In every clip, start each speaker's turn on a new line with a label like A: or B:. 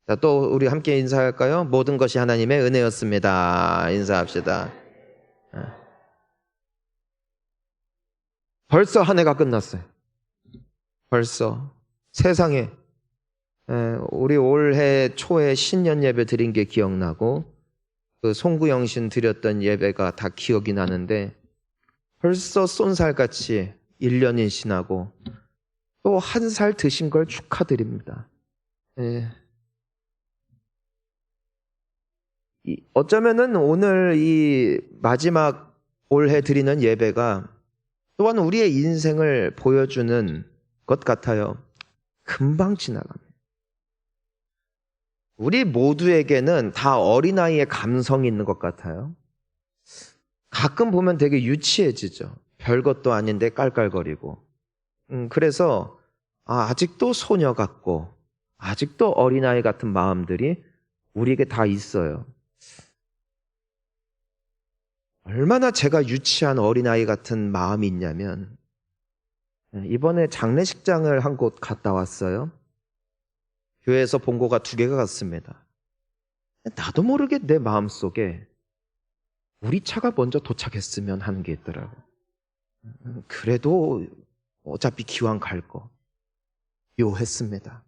A: 자, 또 우리 함께 인사할까요? 모든 것이 하나님의 은혜였습니다. 인사합시다. 벌써 한 해가 끝났어요. 벌써 세상에 우리 올해 초에 신년 예배 드린 게 기억나고 그 송구영신 드렸던 예배가 다 기억이 나는데 벌써 쏜살같이 1년이 지나고 또 한 살 드신 걸 축하드립니다. 어쩌면은 오늘 이 마지막 올해 드리는 예배가 또한 우리의 인생을 보여주는 것 같아요. 금방 지나갑니다. 우리 모두에게는 다 어린아이의 감성이 있는 것 같아요. 가끔 보면 되게 유치해지죠. 별것도 아닌데 깔깔거리고. 그래서 아직도 소녀 같고 아직도 어린아이 같은 마음들이 우리에게 다 있어요. 얼마나 제가 유치한 어린아이 같은 마음이 있냐면 이번에 장례식장을 한 곳 갔다 왔어요. 교회에서 본고가 2개가 갔습니다. 나도 모르게 내 마음속에 우리 차가 먼저 도착했으면 하는 게 있더라고. 그래도 어차피 기왕 갈 거 묘했습니다.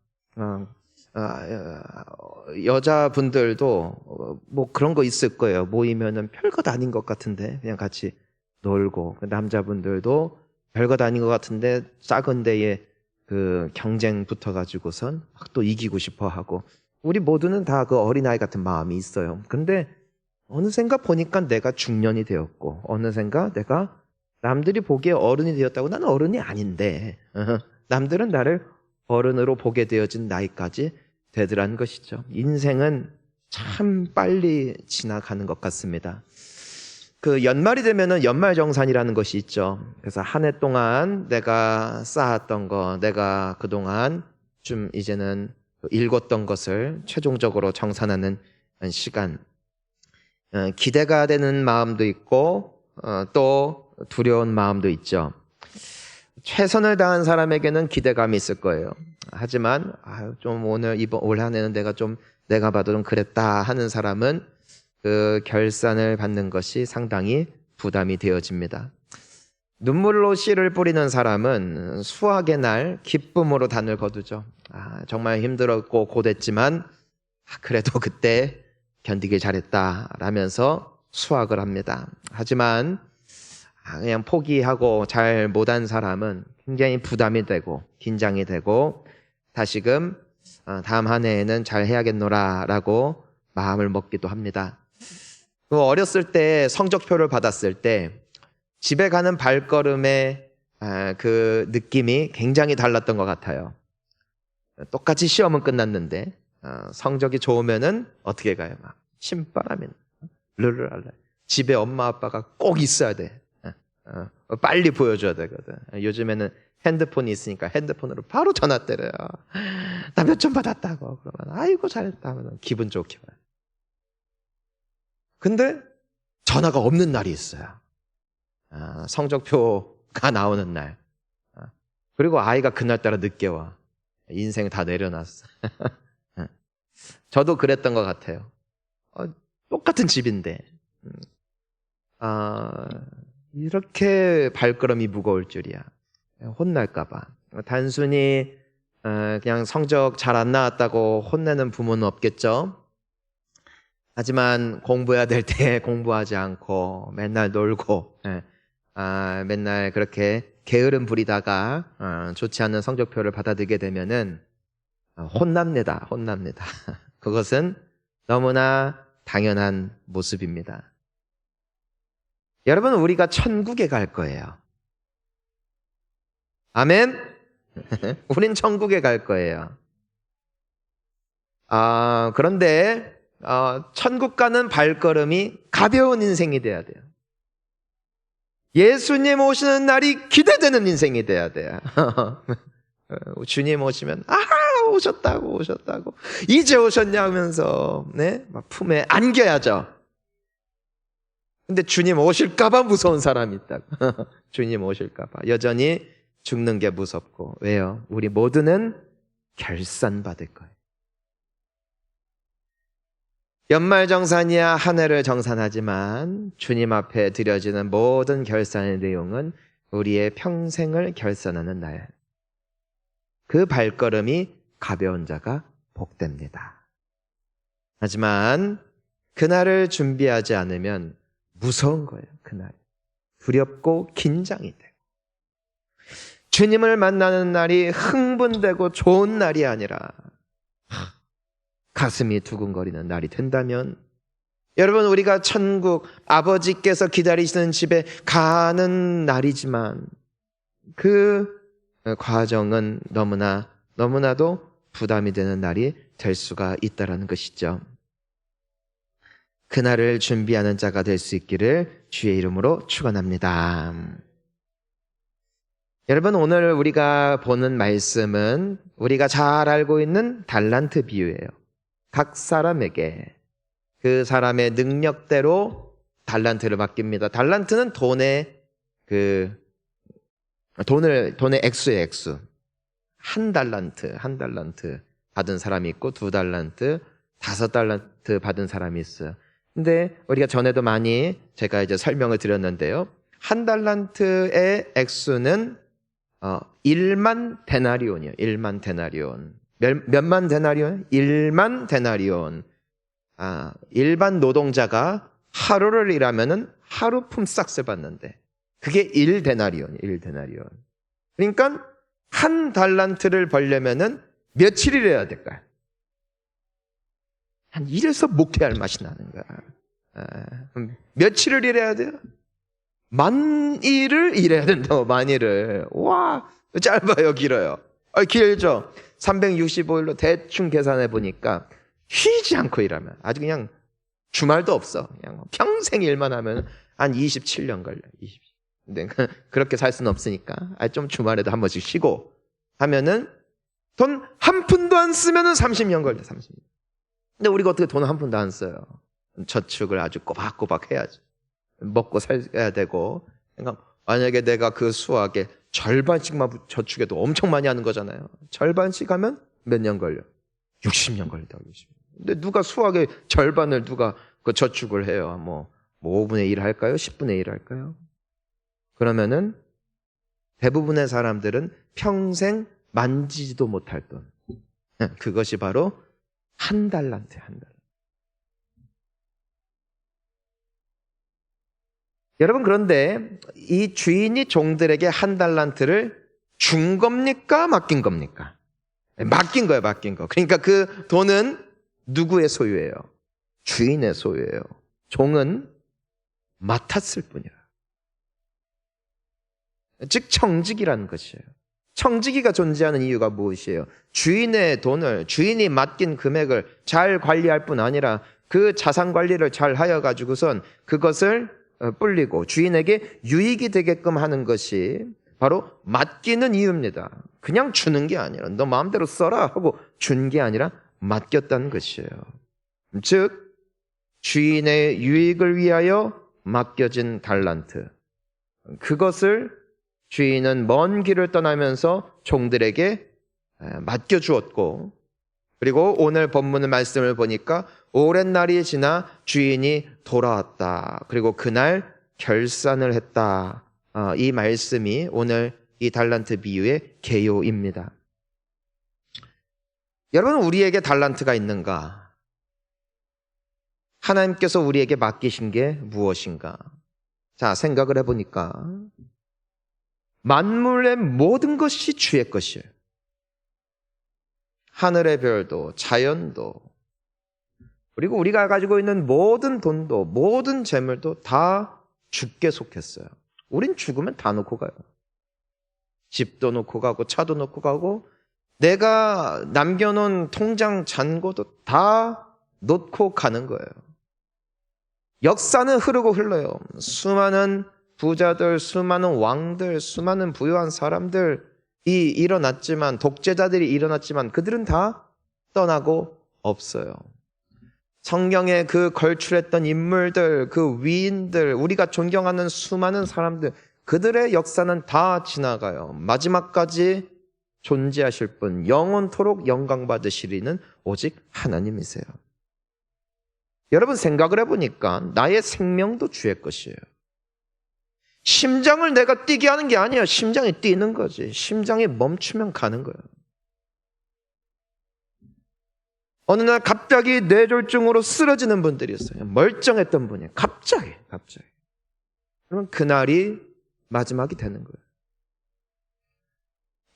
A: 여자분들도 뭐 그런 거 있을 거예요. 모이면은 별것 아닌 것 같은데 그냥 같이 놀고, 남자분들도 별것 아닌 것 같은데 작은 데에 그 경쟁 붙어가지고선 막 또 이기고 싶어 하고, 우리 모두는 다 그 어린아이 같은 마음이 있어요. 근데 어느샌가 보니까 내가 중년이 되었고, 어느샌가 내가 남들이 보기에 어른이 되었다고, 나는 어른이 아닌데 남들은 나를 어른으로 보게 되어진 나이까지 되더란 것이죠. 인생은 참 빨리 지나가는 것 같습니다. 그 연말이 되면은 연말정산이라는 것이 있죠. 그래서 한 해 동안 내가 쌓았던 거, 내가 그동안 좀 이제는 읽었던 것을 최종적으로 정산하는 시간. 기대가 되는 마음도 있고 또 두려운 마음도 있죠. 최선을 다한 사람에게는 기대감이 있을 거예요. 하지만 좀 이번 올 한 해는 내가 봐도 좀 그랬다 하는 사람은 그 결산을 받는 것이 상당히 부담이 되어집니다. 눈물로 씨를 뿌리는 사람은 수확의 날 기쁨으로 단을 거두죠. 정말 힘들었고 고됐지만 그래도 그때 견디길 잘했다 라면서 수확을 합니다. 하지만 그냥 포기하고 잘 못한 사람은 굉장히 부담이 되고 긴장이 되고 다시금 다음 한 해에는 잘 해야겠노라 라고 마음을 먹기도 합니다. 어렸을 때 성적표를 받았을 때 집에 가는 발걸음의 그 느낌이 굉장히 달랐던 것 같아요. 똑같이 시험은 끝났는데 성적이 좋으면은 어떻게 가요? 막 신바람이 르르랄라. 집에 엄마 아빠가 꼭 있어야 돼. 빨리 보여줘야 되거든. 요즘에는 핸드폰이 있으니까 핸드폰으로 바로 전화 때려요. 나 몇 점 받았다고. 그러면 아이고 잘했다 하면 기분 좋게 봐요. 근데 전화가 없는 날이 있어요. 성적표가 나오는 날. 그리고 아이가 그날따라 늦게 와. 인생 다 내려놨어. 저도 그랬던 것 같아요. 똑같은 집인데 이렇게 발걸음이 무거울 줄이야. 혼날까 봐. 단순히 그냥 성적 잘 안 나왔다고 혼내는 부모는 없겠죠. 하지만 공부해야 될 때 공부하지 않고 맨날 놀고 맨날 그렇게 게으름 부리다가 좋지 않은 성적표를 받아들게 되면은 혼납니다. 그것은 너무나 당연한 모습입니다. 여러분, 우리가 천국에 갈 거예요. 아멘? 우린 천국에 갈 거예요. 그런데 천국 가는 발걸음이 가벼운 인생이 돼야 돼요. 예수님 오시는 날이 기대되는 인생이 돼야 돼요. 주님 오시면 오셨다고 이제 오셨냐 하면서 막 품에 안겨야죠. 근데 주님 오실까봐 무서운 사람이 있다고. 주님 오실까봐 여전히 죽는 게 무섭고. 왜요? 우리 모두는 결산받을 거예요. 연말정산이야 한 해를 정산하지만 주님 앞에 드려지는 모든 결산의 내용은 우리의 평생을 결산하는 날. 그 발걸음이 가벼운 자가 복됩니다. 하지만 그날을 준비하지 않으면 무서운 거예요. 그날 두렵고 긴장이 돼요. 주님을 만나는 날이 흥분되고 좋은 날이 아니라 가슴이 두근거리는 날이 된다면, 여러분, 우리가 천국 아버지께서 기다리시는 집에 가는 날이지만 그 과정은 너무나도 부담이 되는 날이 될 수가 있다는 것이죠. 그날을 준비하는 자가 될 수 있기를 주의 이름으로 축원합니다. 여러분, 오늘 우리가 보는 말씀은 우리가 잘 알고 있는 달란트 비유예요. 각 사람에게 그 사람의 능력대로 달란트를 맡깁니다. 달란트는 돈의 액수예요, 액수. 한 달란트 받은 사람이 있고 2달란트, 5달란트 받은 사람이 있어요. 근데 우리가 전에도 많이 제가 이제 설명을 드렸는데요. 한 달란트의 액수는 1만 데나리온이에요. 1만 데나리온. 몇만 데나리온? 1만 데나리온. 일반 노동자가 하루를 일하면은 하루 품삯을 받는데 그게 1데나리온. 그러니까 한 달란트를 벌려면은 며칠 일해야 될까요? 한 이래서 목회할 맛이 나는 거야. 며칠을 일해야 돼요? 만일을 일해야 된다고. 만일을. 와, 짧아요, 길어요? 길죠. 365일로 대충 계산해 보니까 쉬지 않고 일하면 아주 그냥 주말도 없어. 그냥 평생 일만 하면 한 27년 걸려. 20. 근데 그렇게 살 수는 없으니까 좀 주말에도 한 번씩 쉬고 하면은 돈 한 푼도 안 쓰면은 30년 걸려. 30년. 근데 우리가 어떻게 돈 한 푼도 안 써요? 저축을 아주 꼬박꼬박 해야지. 먹고 살아야 되고. 그러니까 만약에 내가 그 수학의 절반씩만 저축해도 엄청 많이 하는 거잖아요. 절반씩 하면 몇 년 걸려? 60년 걸린다고. 60년. 근데 누가 수학의 절반을 누가 그 저축을 해요? 뭐 5분의 1 할까요? 10분의 1 할까요? 그러면은 대부분의 사람들은 평생 만지지도 못할 돈. 그것이 바로 한 달란트. 여러분, 그런데 이 주인이 종들에게 한 달란트를 준 겁니까? 맡긴 겁니까? 맡긴 거예요, 맡긴 거. 그러니까 그 돈은 누구의 소유예요? 주인의 소유예요. 종은 맡았을 뿐이라. 즉 청직이라는 것이에요. 청지기가 존재하는 이유가 무엇이에요? 주인의 돈을, 주인이 맡긴 금액을 잘 관리할 뿐 아니라 그 자산 관리를 잘 하여 가지고선 그것을 불리고 주인에게 유익이 되게끔 하는 것이 바로 맡기는 이유입니다. 그냥 주는 게 아니라 너 마음대로 써라 하고 준 게 아니라 맡겼다는 것이에요. 즉 주인의 유익을 위하여 맡겨진 달란트, 그것을 주인은 먼 길을 떠나면서 종들에게 맡겨주었고, 그리고 오늘 본문의 말씀을 보니까 오랜 날이 지나 주인이 돌아왔다. 그리고 그날 결산을 했다. 이 말씀이 오늘 이 달란트 비유의 개요입니다. 여러분, 우리에게 달란트가 있는가? 하나님께서 우리에게 맡기신 게 무엇인가? 자, 생각을 해보니까 만물의 모든 것이 주의 것이에요. 하늘의 별도, 자연도, 그리고 우리가 가지고 있는 모든 돈도, 모든 재물도 다 주께 속했어요. 우린 죽으면 다 놓고 가요. 집도 놓고 가고, 차도 놓고 가고, 내가 남겨놓은 통장 잔고도 다 놓고 가는 거예요. 역사는 흐르고 흘러요. 수많은 부자들, 수많은 왕들, 수많은 부유한 사람들이 일어났지만, 독재자들이 일어났지만 그들은 다 떠나고 없어요. 성경에 그 걸출했던 인물들, 그 위인들, 우리가 존경하는 수많은 사람들, 그들의 역사는 다 지나가요. 마지막까지 존재하실 분, 영원토록 영광 받으시리는 오직 하나님이세요. 여러분 생각을 해보니까 나의 생명도 주의 것이에요. 심장을 내가 뛰게 하는 게 아니에요. 심장이 뛰는 거지. 심장이 멈추면 가는 거예요. 어느 날 갑자기 뇌졸중으로 쓰러지는 분들이 있어요. 멀쩡했던 분이 갑자기. 그러면 그날이 마지막이 되는 거예요.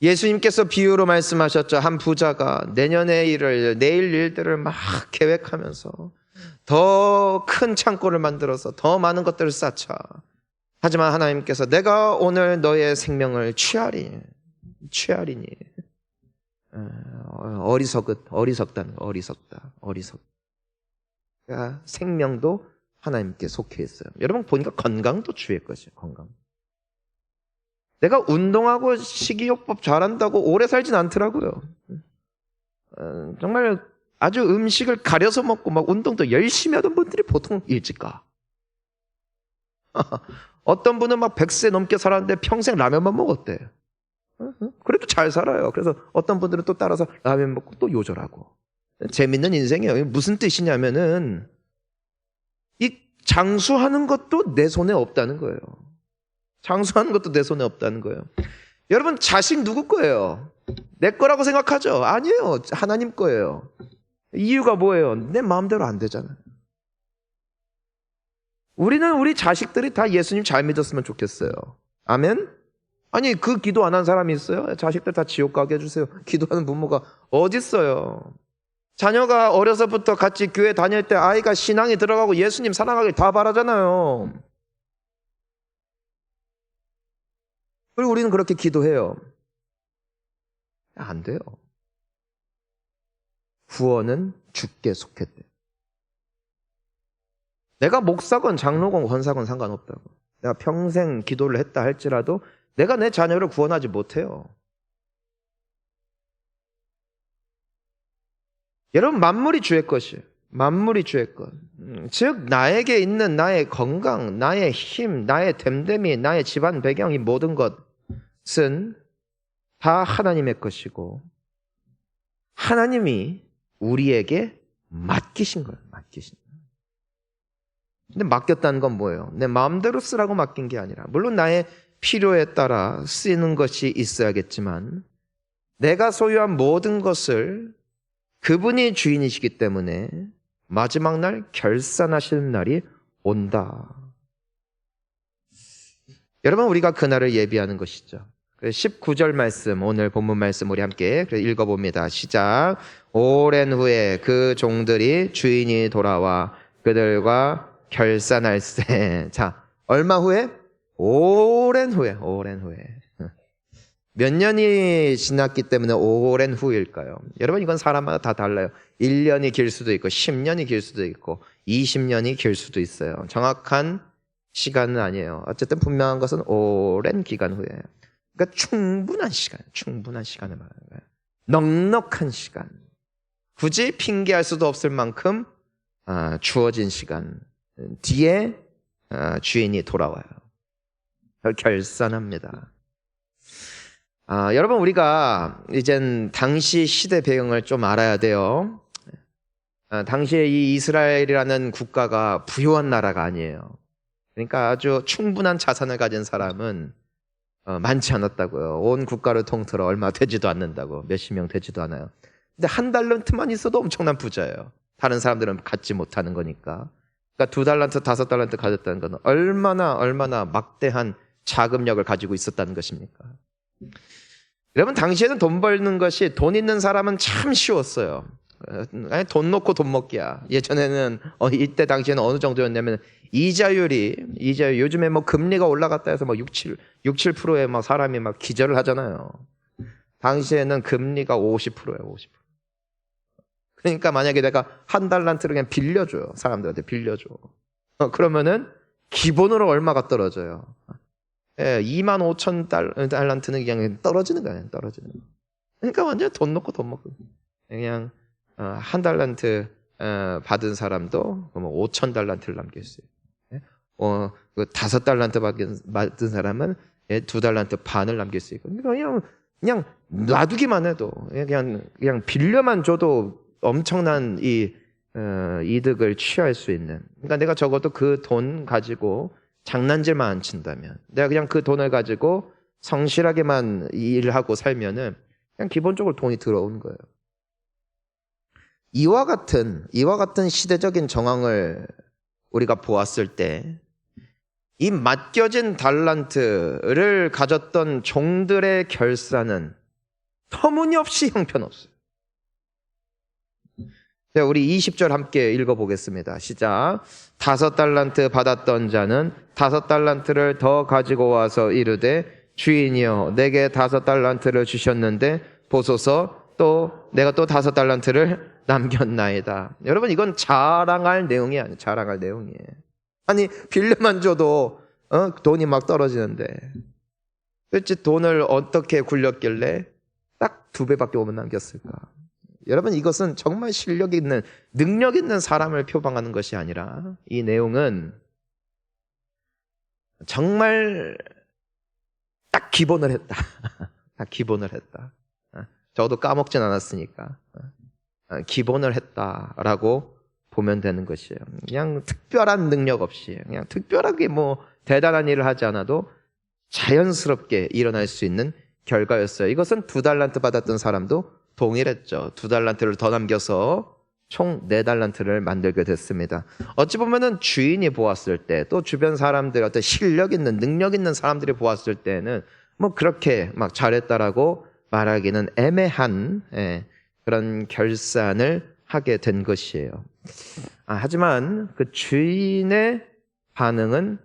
A: 예수님께서 비유로 말씀하셨죠. 한 부자가 내년의 일을, 내일 일들을 막 계획하면서 더 큰 창고를 만들어서 더 많은 것들을 쌓자. 하지만 하나님께서 내가 오늘 너의 생명을 취하리니 어리석다는 거, 어리석. 그러니까 생명도 하나님께 속해 있어요. 여러분 보니까 건강도 주의 것이에요. 건강. 내가 운동하고 식이요법 잘한다고 오래 살진 않더라고요. 정말 아주 음식을 가려서 먹고 막 운동도 열심히 하던 분들이 보통 일찍 가. 어떤 분은 막 100세 넘게 살았는데 평생 라면만 먹었대. 그래도 잘 살아요. 그래서 어떤 분들은 또 따라서 라면 먹고 또 요절하고. 재밌는 인생이에요. 무슨 뜻이냐면은 이 장수하는 것도 내 손에 없다는 거예요. 장수하는 것도 내 손에 없다는 거예요. 여러분 자식 누구 거예요? 내 거라고 생각하죠? 아니에요. 하나님 거예요. 이유가 뭐예요? 내 마음대로 안 되잖아요. 우리는 우리 자식들이 다 예수님 잘 믿었으면 좋겠어요. 아멘? 아니 그 기도 안 한 사람이 있어요? 자식들 다 지옥 가게 해주세요. 기도하는 부모가 어디 있어요? 자녀가 어려서부터 같이 교회 다닐 때 아이가 신앙에 들어가고 예수님 사랑하길 다 바라잖아요. 그리고 우리는 그렇게 기도해요. 안 돼요. 구원은 주께 속했대. 내가 목사건 장로건 권사건 상관없다고. 내가 평생 기도를 했다 할지라도 내가 내 자녀를 구원하지 못해요. 여러분 만물이 주의 것이에요. 만물이 주의 것. 즉 나에게 있는 나의 건강, 나의 힘, 나의 됨됨이, 나의 집안 배경 이 모든 것은 다 하나님의 것이고 하나님이 우리에게 맡기신 거예요. 맡기신 거예요. 근데 맡겼다는 건 뭐예요? 내 마음대로 쓰라고 맡긴 게 아니라 물론 나의 필요에 따라 쓰이는 것이 있어야겠지만 내가 소유한 모든 것을 그분이 주인이시기 때문에 마지막 날 결산하시는 날이 온다. 여러분 우리가 그날을 예비하는 것이죠. 19절 말씀 오늘 본문 말씀 우리 함께 읽어봅니다. 시작. 오랜 후에 그 종들이 주인이 돌아와 그들과 결산할세. 자, 얼마 후에? 오랜 후에. 몇 년이 지났기 때문에 오랜 후일까요? 여러분 이건 사람마다 다 달라요. 1년이 길 수도 있고 10년이 길 수도 있고 20년이 길 수도 있어요. 정확한 시간은 아니에요. 어쨌든 분명한 것은 오랜 기간 후에요. 그러니까 충분한 시간을 말하는 거예요. 넉넉한 시간. 굳이 핑계할 수도 없을 만큼 주어진 시간 뒤에 주인이 돌아와요. 결산합니다. 여러분 우리가 이젠 당시 시대 배경을 좀 알아야 돼요. 당시에 이 이스라엘이라는 국가가 부유한 나라가 아니에요. 그러니까 아주 충분한 자산을 가진 사람은 많지 않았다고요. 온 국가를 통틀어 얼마 되지도 않는다고. 몇십 명 되지도 않아요. 근데 한 달란트만 있어도 엄청난 부자예요. 다른 사람들은 갖지 못하는 거니까. 그러니까 2달란트, 5달란트 가졌다는 건 얼마나 막대한 자금력을 가지고 있었다는 것입니까? 여러분 당시에는 돈 벌는 것이 돈 있는 사람은 참 쉬웠어요. 돈 놓고 돈 먹기야. 예전에는 이때 당시에는 어느 정도였냐면 이자율이 요즘에 뭐 금리가 올라갔다 해서 뭐 7%에 막 사람이 막 기절을 하잖아요. 당시에는 금리가 50%예요. 50%. 그러니까 만약에 내가 한 달란트를 그냥 빌려줘요. 사람들한테 빌려줘. 그러면은 기본으로 얼마가 떨어져요? 25,000달란트는 그냥 떨어지는 거예요. 그러니까 완전 돈 놓고 돈 먹고. 그냥 한 달란트 받은 사람도 5,000달란트를 남길 수 있어요. 5달란트 받은 사람은 2달란트 반을 남길 수 있고. 그냥 놔두기만 해도 그냥 빌려만 줘도 엄청난 이 이득을 취할 수 있는. 그러니까 내가 적어도 그 돈 가지고 장난질만 안 친다면, 내가 그냥 그 돈을 가지고 성실하게만 일하고 살면은 그냥 기본적으로 돈이 들어오는 거예요. 이와 같은 시대적인 정황을 우리가 보았을 때, 이 맡겨진 달란트를 가졌던 종들의 결사는 터무니없이 형편없어요. 자, 우리 20절 함께 읽어보겠습니다. 시작. 5달란트 받았던 자는 5달란트를 더 가지고 와서 이르되, 주인이여, 내게 5달란트를 주셨는데 보소서, 또 내가 또 5달란트를 남겼나이다. 여러분, 이건 자랑할 내용이 아니에요. 자랑할 내용이에요. 아니, 빌려만 줘도 돈이 막 떨어지는데 도대체 돈을 어떻게 굴렸길래 딱 2배밖에 못 남겼을까? 여러분, 이것은 정말 실력 있는, 능력 있는 사람을 표방하는 것이 아니라, 이 내용은 정말 딱 기본을 했다. 딱 기본을 했다. 저도 까먹진 않았으니까 기본을 했다라고 보면 되는 것이에요. 그냥 특별한 능력 없이, 그냥 특별하게 뭐 대단한 일을 하지 않아도 자연스럽게 일어날 수 있는 결과였어요. 이것은 2달란트 받았던 사람도 동일했죠. 2달란트를 더 남겨서 총 4달란트를 만들게 됐습니다. 어찌 보면은 주인이 보았을 때, 또 주변 사람들, 어떤 실력 있는, 능력 있는 사람들이 보았을 때는 뭐 그렇게 막 잘했다라고 말하기는 애매한 그런 결산을 하게 된 것이에요. 하지만 그 주인의 반응은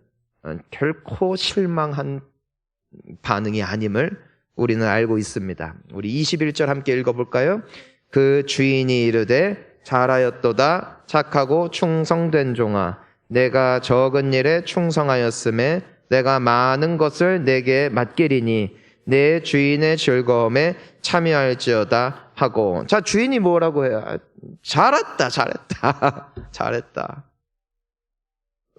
A: 결코 실망한 반응이 아님을 우리는 알고 있습니다. 우리 21절 함께 읽어볼까요? 그 주인이 이르되, 잘하였도다 착하고 충성된 종아, 내가 적은 일에 충성하였음에 내가 많은 것을 내게 맡기리니 내 주인의 즐거움에 참여할지어다 하고. 자, 주인이 뭐라고 해요? 잘했다 잘했다.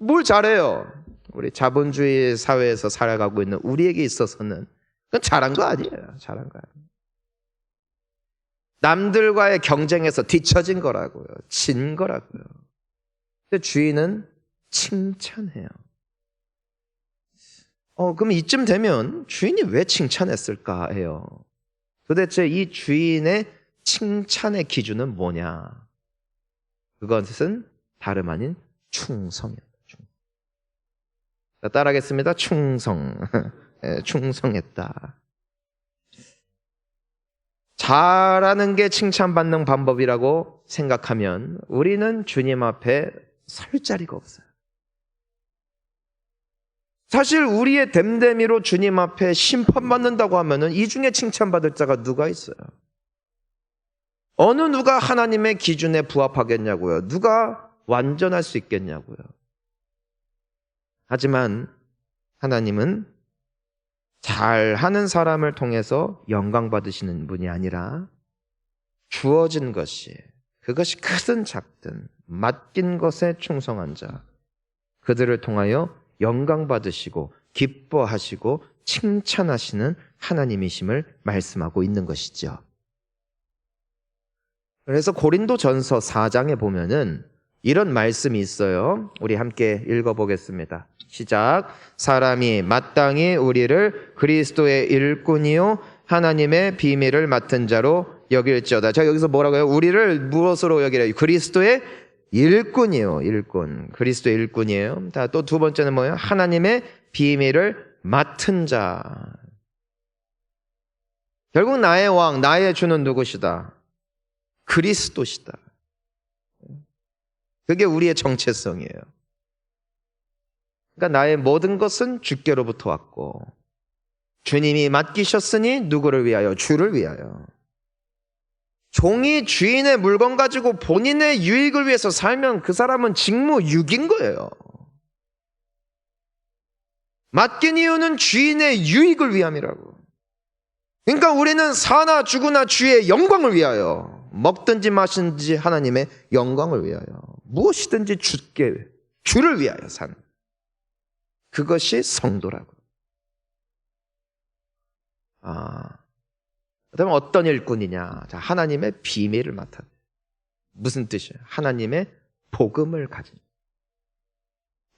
A: 뭘 잘해요? 우리 자본주의 사회에서 살아가고 있는 우리에게 있어서는 그건 잘한 거 아니에요. 잘한 거 아니에요. 남들과의 경쟁에서 뒤처진 거라고요. 진 거라고요. 근데 주인은 칭찬해요. 그럼 이쯤 되면 주인이 왜 칭찬했을까 해요. 도대체 이 주인의 칭찬의 기준은 뭐냐? 그것은 다름 아닌 충성이에요. 따라하겠습니다. 충성. 충성했다. 잘하는 게 칭찬받는 방법이라고 생각하면 우리는 주님 앞에 설 자리가 없어요. 사실 우리의 됨됨이로 주님 앞에 심판받는다고 하면은 이 중에 칭찬받을 자가 누가 있어요? 어느 누가 하나님의 기준에 부합하겠냐고요? 누가 완전할 수 있겠냐고요? 하지만 하나님은 잘하는 사람을 통해서 영광 받으시는 분이 아니라 주어진 것이, 그것이 크든 작든 맡긴 것에 충성한 자, 그들을 통하여 영광 받으시고 기뻐하시고 칭찬하시는 하나님이심을 말씀하고 있는 것이죠. 그래서 고린도전서 4장에 보면은 이런 말씀이 있어요. 우리 함께 읽어보겠습니다. 시작. 사람이 마땅히 우리를 그리스도의 일꾼이요 하나님의 비밀을 맡은 자로 여길지어다. 자, 여기서 뭐라고요? 우리를 무엇으로 여기래요? 그리스도의 일꾼이요. 일꾼. 그리스도의 일꾼이에요. 또 두 번째는 뭐예요? 하나님의 비밀을 맡은 자. 결국 나의 왕, 나의 주는 누구시다? 그리스도시다. 그게 우리의 정체성이에요. 그러니까 나의 모든 것은 주께로부터 왔고, 주님이 맡기셨으니 누구를 위하여? 주를 위하여. 종이 주인의 물건 가지고 본인의 유익을 위해서 살면 그 사람은 직무유기인 거예요. 맡긴 이유는 주인의 유익을 위함이라고. 그러니까 우리는 사나 죽으나 주의 영광을 위하여, 먹든지 마시든지 하나님의 영광을 위하여, 무엇이든지 주를 위하여 사는, 그것이 성도라고. 그다음에 어떤 일꾼이냐? 자, 하나님의 비밀을 맡아. 무슨 뜻이에요? 하나님의 복음을 가진,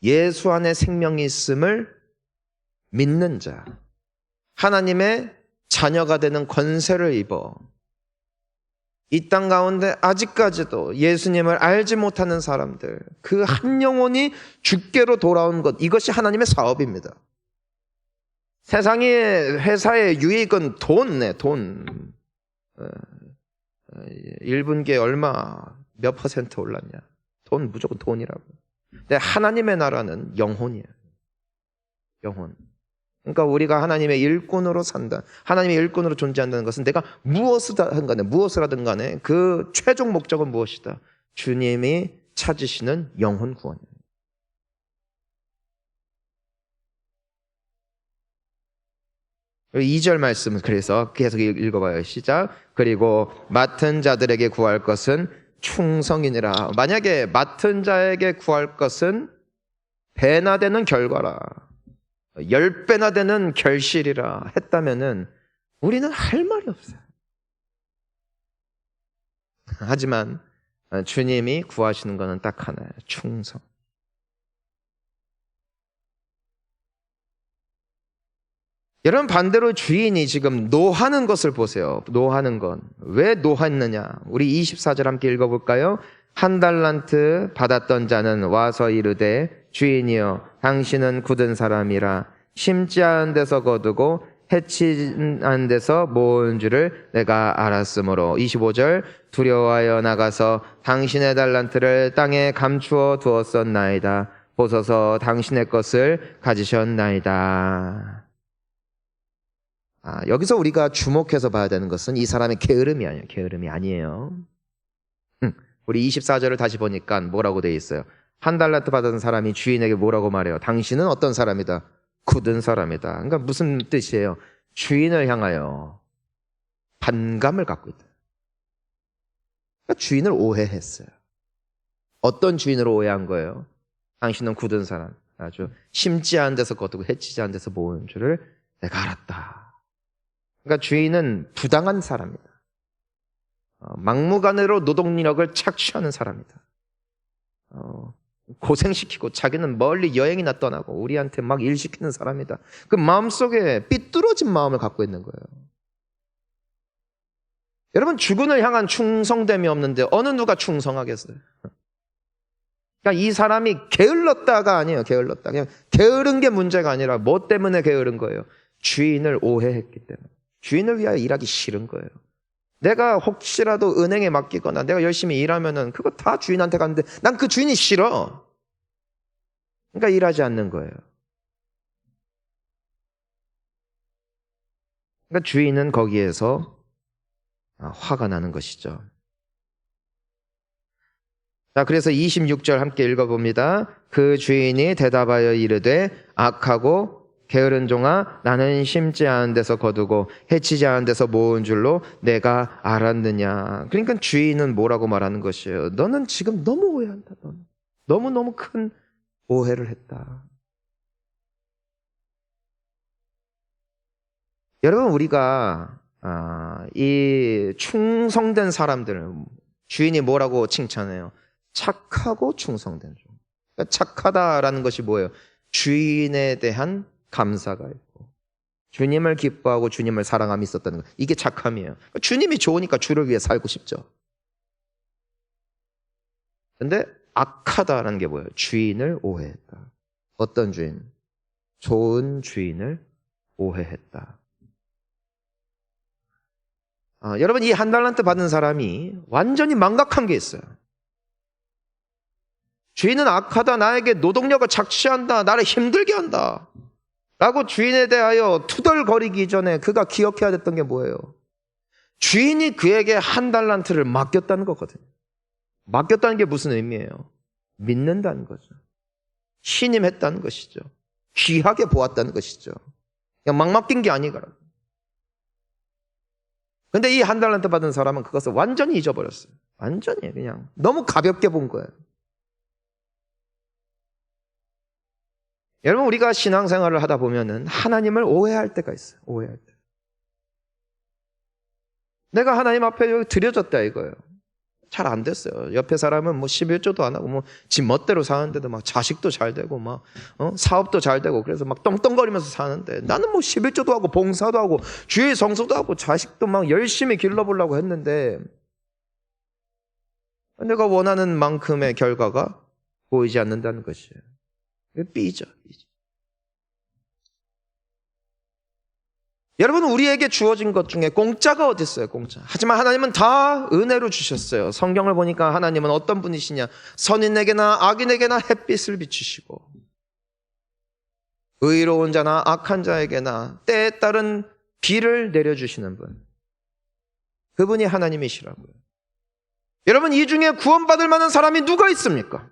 A: 예수 안에 생명이 있음을 믿는 자, 하나님의 자녀가 되는 권세를 입어 이 땅 가운데 아직까지도 예수님을 알지 못하는 사람들, 그 한 영혼이 주께로 돌아온 것, 이것이 하나님의 사업입니다. 세상의 회사의 유익은 돈. 1분기에 얼마, 몇 퍼센트 올랐냐. 돈, 무조건 돈이라고. 근데 하나님의 나라는 영혼이에요. 영혼. 그러니까 우리가 하나님의 일꾼으로 산다. 하나님의 일꾼으로 존재한다는 것은 내가 무엇을 하든 간에 그 최종 목적은 무엇이다? 주님이 찾으시는 영혼 구원이에요. 그리고 2절 말씀은 그래서 계속 읽어봐요. 시작. 그리고 맡은 자들에게 구할 것은 충성이니라. 만약에 맡은 자에게 구할 것은 배나 되는 결과라, 10배나 되는 결실이라 했다면은 우리는 할 말이 없어요. 하지만 주님이 구하시는 것은 딱 하나예요. 충성. 여러분, 반대로 주인이 지금 노하는 것을 보세요. 노하는 건. 왜 노했느냐? 우리 24절 함께 읽어볼까요? 1달란트 받았던 자는 와서 이르되 주인이여 당신은 굳은 사람이라 심지 않은 데서 거두고 해친 않은 데서 모은 줄을 내가 알았으므로. 25절 두려워하여 나가서 당신의 달란트를 땅에 감추어 두었었나이다. 보소서 당신의 것을 가지셨나이다. 여기서 우리가 주목해서 봐야 되는 것은 이 사람의 게으름이 아니에요. 게으름이 아니에요. 우리 24절을 다시 보니까 뭐라고 되어 있어요? 1달란트 받은 사람이 주인에게 뭐라고 말해요? 당신은 어떤 사람이다? 굳은 사람이다. 그러니까 무슨 뜻이에요? 주인을 향하여 반감을 갖고 있다. 그러니까 주인을 오해했어요. 어떤 주인을 오해한 거예요? 당신은 굳은 사람, 아주 심지 않은 데서 거두고 해치지 않은 데서 모은 줄을 내가 알았다. 그러니까 주인은 부당한 사람이다. 막무가내로 노동력을 착취하는 사람이다. 고생시키고 자기는 멀리 여행이나 떠나고 우리한테 막 일시키는 사람이다. 그 마음속에 삐뚤어진 마음을 갖고 있는 거예요. 여러분, 주군을 향한 충성됨이 없는데 어느 누가 충성하겠어요? 그러니까 이 사람이 게을렀다가 아니에요. 게을렀다. 그냥 게으른 게 문제가 아니라 뭐 때문에 게으른 거예요? 주인을 오해했기 때문에. 주인을 위하여 일하기 싫은 거예요. 내가 혹시라도 은행에 맡기거나 내가 열심히 일하면은 그거 다 주인한테 가는데 난 그 주인이 싫어. 그러니까 일하지 않는 거예요. 그러니까 주인은 거기에서 화가 나는 것이죠. 자, 그래서 26절 함께 읽어봅니다. 그 주인이 대답하여 이르되 악하고 게으른 종아, 나는 심지 않은 데서 거두고 해치지 않은 데서 모은 줄로 내가 알았느냐. 그러니까 주인은 뭐라고 말하는 것이에요? 너는 지금 너무 오해한다. 너는 너무너무 큰 오해를 했다. 여러분, 우리가 이 충성된 사람들, 주인이 뭐라고 칭찬해요? 착하고 충성된 종. 그러니까 착하다라는 것이 뭐예요? 주인에 대한 감사가 있고 주님을 기뻐하고 주님을 사랑함이 있었다는 거. 이게 착함이에요. 주님이 좋으니까 주를 위해 살고 싶죠. 근데 악하다라는 게 뭐예요? 주인을 오해했다. 어떤 주인? 좋은 주인을 오해했다. 여러분, 이 1달란트 받은 사람이 완전히 망각한 게 있어요. 주인은 악하다, 나에게 노동력을 착취한다, 나를 힘들게 한다 라고 주인에 대하여 투덜거리기 전에 그가 기억해야 됐던 게 뭐예요? 주인이 그에게 1달란트를 맡겼다는 거거든요. 맡겼다는 게 무슨 의미예요? 믿는다는 거죠. 신임했다는 것이죠. 귀하게 보았다는 것이죠. 그냥 막 맡긴 게 아니거라. 근데 이 1달란트 받은 사람은 그것을 완전히 잊어버렸어요. 완전히 그냥 너무 가볍게 본 거예요. 여러분, 우리가 신앙생활을 하다 보면은 하나님을 오해할 때가 있어요. 오해할 때. 내가 하나님 앞에 여기 드려졌다 이거예요. 잘 안 됐어요. 옆에 사람은 뭐 11조도 안 하고 뭐 지 멋대로 사는데도 막 자식도 잘 되고 막 사업도 잘 되고 그래서 막 떵떵거리면서 사는데 나는 뭐 11조도 하고 봉사도 하고 주의 성수도 하고 자식도 막 열심히 길러보려고 했는데 내가 원하는 만큼의 결과가 보이지 않는다는 것이에요. 삐져. 여러분, 우리에게 주어진 것 중에 공짜가 어디 있어요? 공짜. 하지만 하나님은 다 은혜로 주셨어요. 성경을 보니까 하나님은 어떤 분이시냐? 선인에게나 악인에게나 햇빛을 비추시고 의로운 자나 악한 자에게나 때에 따른 비를 내려주시는 분. 그분이 하나님이시라고요. 여러분, 이 중에 구원받을 만한 사람이 누가 있습니까?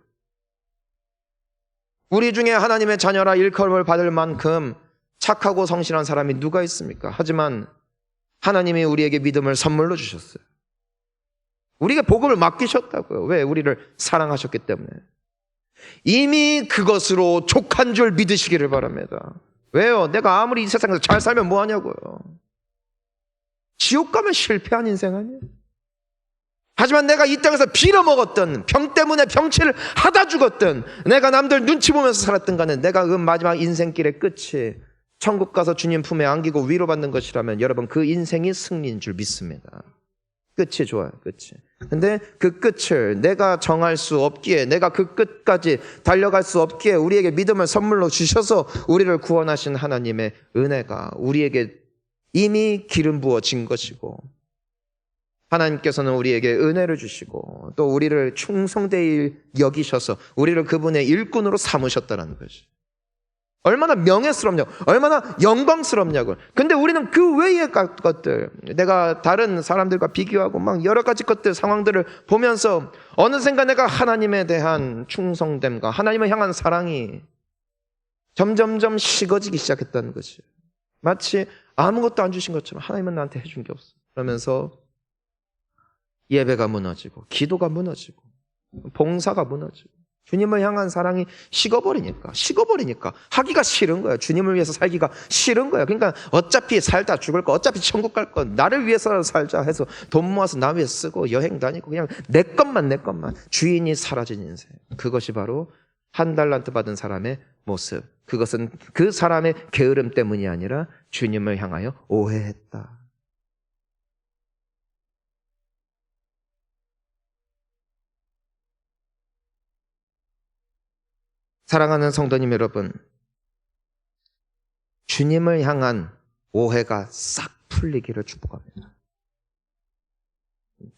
A: 우리 중에 하나님의 자녀라 일컬음을 받을 만큼 착하고 성실한 사람이 누가 있습니까? 하지만 하나님이 우리에게 믿음을 선물로 주셨어요. 우리에게 복음을 맡기셨다고요. 왜? 우리를 사랑하셨기 때문에. 이미 그것으로 족한 줄 믿으시기를 바랍니다. 왜요? 내가 아무리 이 세상에서 잘 살면 뭐하냐고요. 지옥 가면 실패한 인생 아니에요? 하지만 내가 이 땅에서 빌어먹었던 병 때문에 병치를 하다 죽었던 내가 남들 눈치 보면서 살았던 간에 내가 그 마지막 인생길의 끝이 천국 가서 주님 품에 안기고 위로받는 것이라면 여러분 그 인생이 승리인 줄 믿습니다. 끝이 좋아요. 끝이. 근데 그 끝을 내가 정할 수 없기에 내가 그 끝까지 달려갈 수 없기에 우리에게 믿음을 선물로 주셔서 우리를 구원하신 하나님의 은혜가 우리에게 이미 기름 부어진 것이고 하나님께서는 우리에게 은혜를 주시고 또 우리를 충성되이 여기셔서 우리를 그분의 일꾼으로 삼으셨다는 것이 얼마나 명예스럽냐고 얼마나 영광스럽냐고. 근데 우리는 그 외의 것들 내가 다른 사람들과 비교하고 막 여러 가지 것들 상황들을 보면서 어느샌가 내가 하나님에 대한 충성됨과 하나님을 향한 사랑이 점점점 식어지기 시작했다는 것이 마치 아무것도 안 주신 것처럼 하나님은 나한테 해준 게 없어 그러면서 예배가 무너지고 기도가 무너지고 봉사가 무너지고 주님을 향한 사랑이 식어버리니까 하기가 싫은 거야. 주님을 위해서 살기가 싫은 거야. 그러니까 어차피 살다 죽을 거 어차피 천국 갈 거 나를 위해서 살자 해서 돈 모아서 나 위해서 쓰고 여행 다니고 그냥 내 것만 주인이 사라진 인생. 그것이 바로 한 달란트 받은 사람의 모습. 그것은 그 사람의 게으름 때문이 아니라 주님을 향하여 오해했다. 사랑하는 성도님 여러분, 주님을 향한 오해가 싹 풀리기를 축복합니다.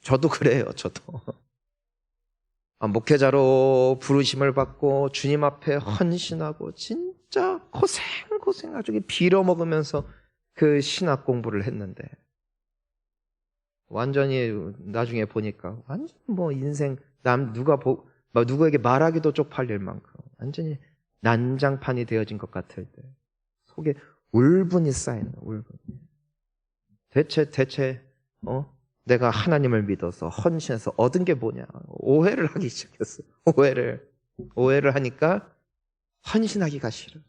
A: 저도 그래요. 저도 목회자로 부르심을 받고 주님 앞에 헌신하고 진짜 고생 아주 빌어먹으면서 그 신학 공부를 했는데 완전히 나중에 보니까 완전 뭐 인생 누구에게 말하기도 쪽팔릴 만큼 완전히 난장판이 되어진 것 같을 때 속에 울분이 쌓이는 울분. 대체 내가 하나님을 믿어서 헌신해서 얻은 게 뭐냐? 오해를 하기 시작했어요. 오해를 하니까 헌신하기가 싫어.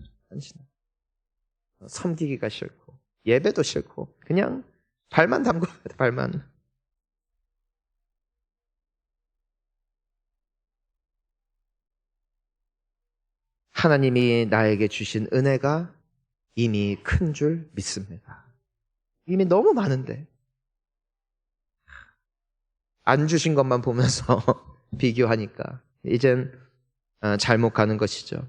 A: 섬기기가 싫고 예배도 싫고 그냥 발만 담궈야 돼. 발만. 하나님이 나에게 주신 은혜가 이미 큰 줄 믿습니다. 이미 너무 많은데 안 주신 것만 보면서 비교하니까 이젠 잘못 가는 것이죠.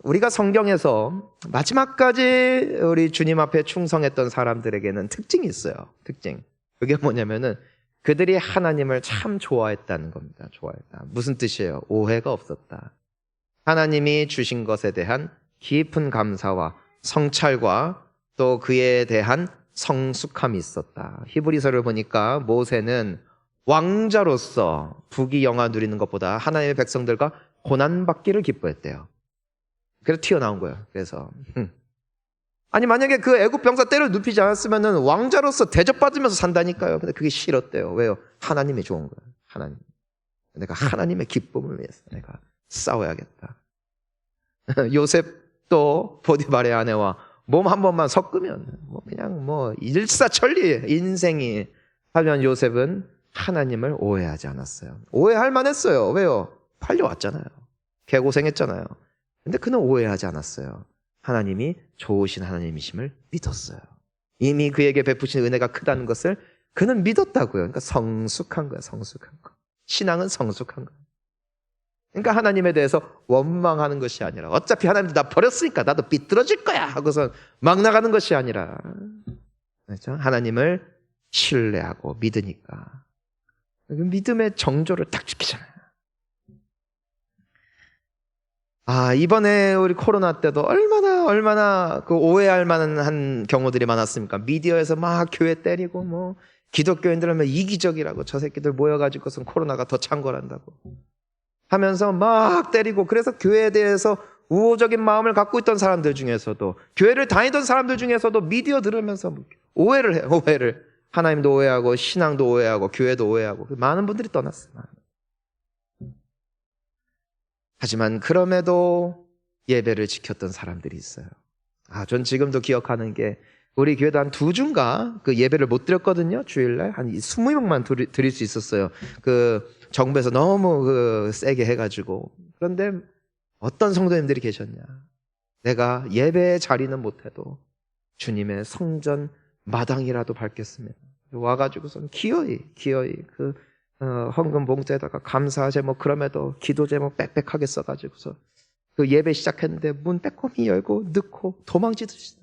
A: 우리가 성경에서 마지막까지 우리 주님 앞에 충성했던 사람들에게는 특징이 있어요. 특징. 그게 뭐냐면은 그들이 하나님을 참 좋아했다는 겁니다. 좋아했다. 무슨 뜻이에요? 오해가 없었다. 하나님이 주신 것에 대한 깊은 감사와 성찰과 또 그에 대한 성숙함이 있었다. 히브리서를 보니까 모세는 왕자로서 부귀영화 누리는 것보다 하나님의 백성들과 고난받기를 기뻐했대요. 그래서 튀어나온 거예요. 그래서 아니 만약에 그 애굽 병사 때를 눕히지 않았으면 왕자로서 대접받으면서 산다니까요. 근데 그게 싫었대요. 왜요? 하나님이 좋은 거예요. 하나님. 내가 하나님의 기쁨을 위해서 내가 싸워야겠다. 요셉도 보디발의 아내와 몸 한 번만 섞으면 그냥 일사천리 인생이 하면 요셉은 하나님을 오해하지 않았어요. 오해할 만했어요. 왜요? 팔려왔잖아요. 개고생했잖아요. 근데 그는 오해하지 않았어요. 하나님이 좋으신 하나님이심을 믿었어요. 이미 그에게 베푸신 은혜가 크다는 것을 그는 믿었다고요. 그러니까 성숙한 거예요. 성숙한 거. 신앙은 성숙한 거예요. 그러니까 하나님에 대해서 원망하는 것이 아니라 어차피 하나님도 나 버렸으니까 나도 삐뚤어질 거야 하고서 막 나가는 것이 아니라, 그렇죠? 하나님을 신뢰하고 믿으니까 그 믿음의 정조를 딱 지키잖아요. 이번에 우리 코로나 때도 얼마나 그 오해할 만한 경우들이 많았습니까? 미디어에서 막 교회 때리고, 뭐 기독교인들은 이기적이라고, 저 새끼들 모여가지고선 코로나가 더 창궐한다고 하면서 막 때리고, 그래서 교회에 대해서 우호적인 마음을 갖고 있던 사람들 중에서도, 교회를 다니던 사람들 중에서도 미디어 들으면서 오해를 해요. 오해를. 하나님도 오해하고 신앙도 오해하고 교회도 오해하고 많은 분들이 떠났어요. 하지만 그럼에도 예배를 지켰던 사람들이 있어요. 전 지금도 기억하는 게, 우리 교회도 한 2주인가 그 예배를 못 드렸거든요. 주일날 한 20명만 드릴 수 있었어요. 그 정부에서 너무 세게 해가지고. 그런데 어떤 성도님들이 계셨냐? 내가 예배의 자리는 못해도 주님의 성전 마당이라도 밟겠습니다. 와가지고선 기어이 그 헌금 봉투에다가 감사 제목, 그럼에도 기도 제목 빽빽하게 써가지고서 그 예배 시작했는데 문 빼꼼히 열고 넣고 도망치듯이.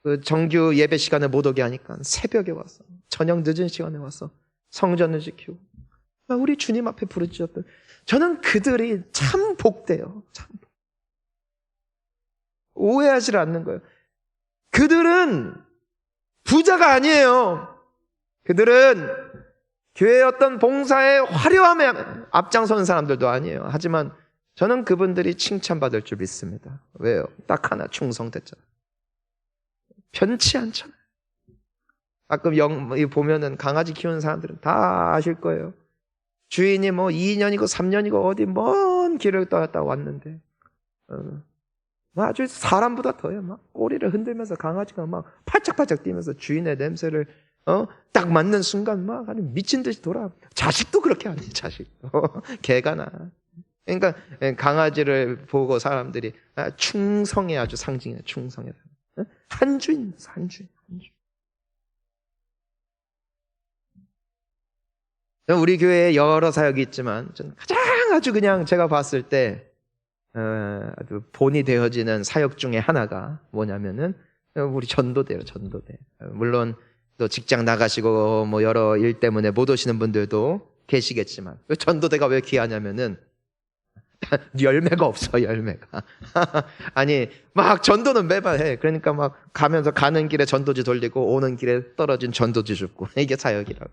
A: 그 정규 예배 시간에 못 오게 하니까 새벽에 와서, 저녁 늦은 시간에 와서 성전을 지키고 우리 주님 앞에 부르짖었던, 저는 그들이 참 복돼요. 참 오해하지 않는 거예요. 그들은 부자가 아니에요. 그들은 교회의 어떤 봉사의 화려함에 앞장서는 사람들도 아니에요. 하지만 저는 그분들이 칭찬받을 줄 믿습니다. 왜요? 딱 하나, 충성됐잖아요. 편치 않잖아요. 가끔 보면은 강아지 키우는 사람들은 다 아실 거예요. 주인이 뭐 2년이고 3년이고 어디 먼 길을 떠났다 왔는데 아주 사람보다 더해요. 막 꼬리를 흔들면서 강아지가 막 팔짝팔짝 뛰면서 주인의 냄새를 딱 맞는 순간 막 아주 미친 듯이 돌아. 자식도 그렇게 하네. 자식도 개가 나. 그러니까 강아지를 보고 사람들이 충성의 아주 상징이에요. 충성의 한 주인. 우리 교회에 여러 사역이 있지만 저는 가장 아주 그냥 제가 봤을 때 아주 본이 되어지는 사역 중에 하나가 뭐냐면은 우리 전도대요. 전도대. 물론 또 직장 나가시고 뭐 여러 일 때문에 못 오시는 분들도 계시겠지만, 전도대가 왜 귀하냐면은 열매가 없어. 열매가. 아니 막 전도는 매번 해. 그러니까 막 가면서 가는 길에 전도지 돌리고 오는 길에 떨어진 전도지 줍고, 이게 사역이라고.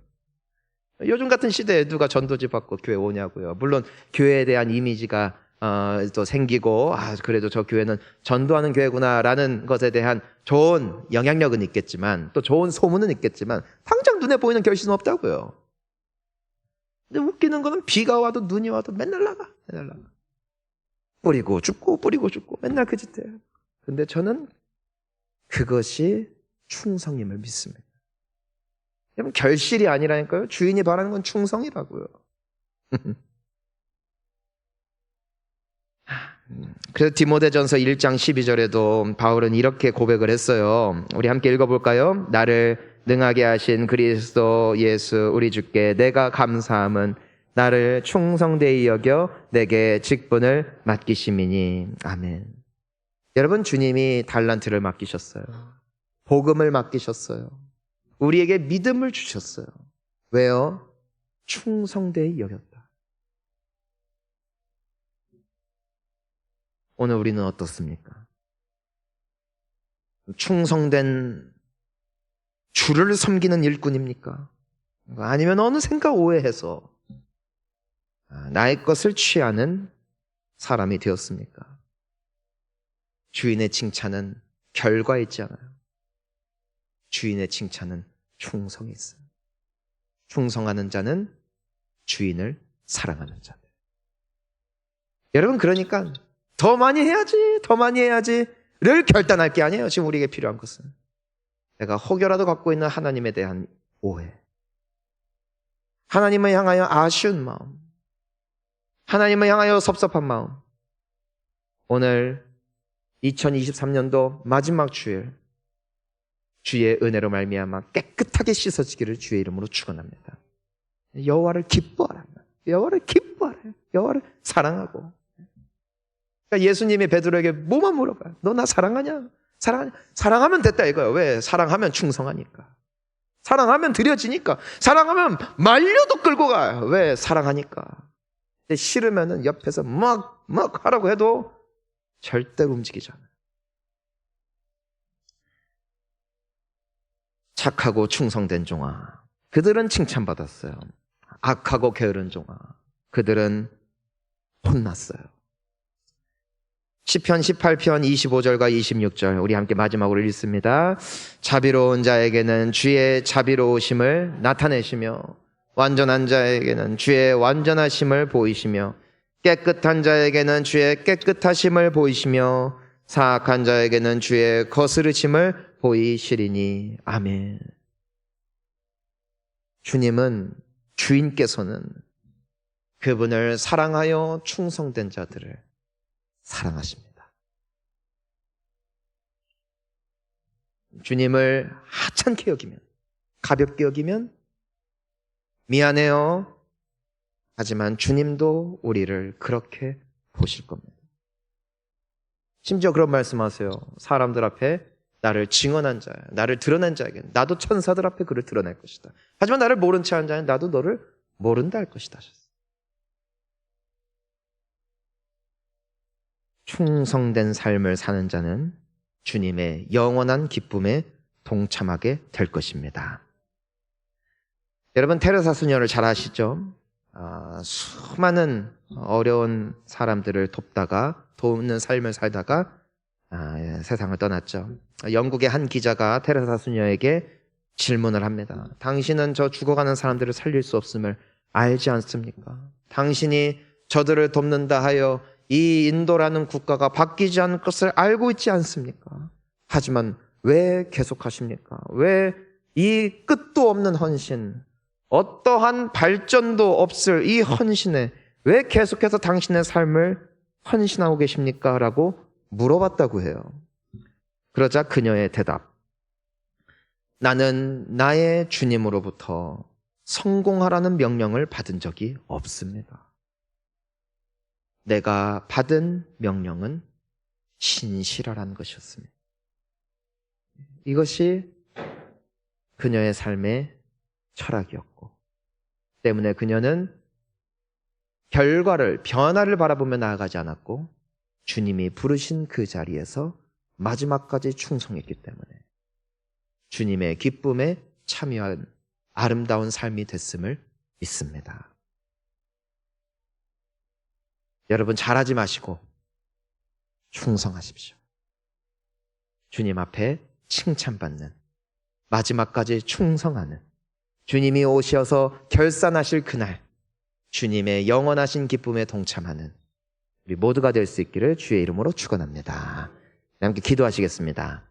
A: 요즘 같은 시대에 누가 전도지 받고 교회 오냐고요. 물론 교회에 대한 이미지가 또 생기고, 그래도 저 교회는 전도하는 교회구나라는 것에 대한 좋은 영향력은 있겠지만, 또 좋은 소문은 있겠지만, 당장 눈에 보이는 결실은 없다고요. 근데 웃기는 거는 비가 와도 눈이 와도 맨날 나가. 뿌리고 죽고 맨날 그 짓해요. 근데 저는 그것이 충성임을 믿습니다. 여러분, 결실이 아니라니까요. 주인이 바라는 건 충성이라고요. 그래서 디모데전서 1장 12절에도 바울은 이렇게 고백을 했어요. 우리 함께 읽어볼까요? 나를 능하게 하신 그리스도 예수 우리 주께 내가 감사함은 나를 충성되이 여겨 내게 직분을 맡기심이니. 아멘. 여러분, 주님이 달란트를 맡기셨어요. 복음을 맡기셨어요. 우리에게 믿음을 주셨어요. 왜요? 충성되이 여겼다. 오늘 우리는 어떻습니까? 충성된 주를 섬기는 일꾼입니까? 아니면 어느샌가 오해해서 나의 것을 취하는 사람이 되었습니까? 주인의 칭찬은 결과에 있지 않아요. 주인의 칭찬은 충성이 있어요. 충성하는 자는 주인을 사랑하는 자들. 여러분, 그러니까 더 많이 해야지를 결단할 게 아니에요. 지금 우리에게 필요한 것은 내가 혹여라도 갖고 있는 하나님에 대한 오해, 하나님을 향하여 아쉬운 마음, 하나님을 향하여 섭섭한 마음, 오늘 2023년도 마지막 주일 주의 은혜로 말미암아 깨끗하게 씻어지기를 주의 이름으로 축원합니다. 여호와를 기뻐하라. 여호와를 기뻐하라. 여호와를 사랑하고. 그러니까 예수님이 베드로에게 뭐만 물어봐요. 너 나 사랑하냐? 사랑하냐? 사랑하면 됐다 이거예요. 왜? 사랑하면 충성하니까. 사랑하면 드려지니까. 사랑하면 말려도 끌고 가요. 왜? 사랑하니까. 근데 싫으면은 옆에서 막 하라고 해도 절대로 움직이지 않아요. 착하고 충성된 종아, 그들은 칭찬받았어요. 악하고 게으른 종아, 그들은 혼났어요. 시편 18편 25절과 26절 우리 함께 마지막으로 읽습니다. 자비로운 자에게는 주의 자비로우심을 나타내시며 완전한 자에게는 주의 완전하심을 보이시며 깨끗한 자에게는 주의 깨끗하심을 보이시며 사악한 자에게는 주의 거스르심을 보이시리니. 아멘. 주인께서는 그분을 사랑하여 충성된 자들을 사랑하십니다. 주님을 하찮게 여기면, 가볍게 여기면 미안해요. 하지만 주님도 우리를 그렇게 보실 겁니다. 심지어 그런 말씀하세요. 사람들 앞에 나를 증언한 자, 나를 드러낸 자에게 나도 천사들 앞에 그를 드러낼 것이다. 하지만 나를 모른 채 한 자는 나도 너를 모른다 할 것이다 하셨어요. 충성된 삶을 사는 자는 주님의 영원한 기쁨에 동참하게 될 것입니다. 여러분, 테레사 수녀를 잘 아시죠? 수많은 어려운 사람들을 돕는 삶을 살다가 세상을 떠났죠. 영국의 한 기자가 테레사 수녀에게 질문을 합니다. 당신은 저 죽어가는 사람들을 살릴 수 없음을 알지 않습니까? 당신이 저들을 돕는다 하여 이 인도라는 국가가 바뀌지 않을 것을 알고 있지 않습니까? 하지만 왜 계속하십니까? 왜 이 끝도 없는 헌신, 어떠한 발전도 없을 이 헌신에 왜 계속해서 당신의 삶을 헌신하고 계십니까? 라고 물어봤다고 해요. 그러자 그녀의 대답. 나는 나의 주님으로부터 성공하라는 명령을 받은 적이 없습니다. 내가 받은 명령은 신실하라는 것이었습니다. 이것이 그녀의 삶의 철학이었고, 때문에 그녀는 변화를 바라보며 나아가지 않았고, 주님이 부르신 그 자리에서 마지막까지 충성했기 때문에 주님의 기쁨에 참여한 아름다운 삶이 됐음을 믿습니다. 여러분, 잘하지 마시고 충성하십시오. 주님 앞에 칭찬받는, 마지막까지 충성하는, 주님이 오셔서 결산하실 그날 주님의 영원하신 기쁨에 동참하는 우리 모두가 될 수 있기를 주의 이름으로 축원합니다. 함께 기도하시겠습니다.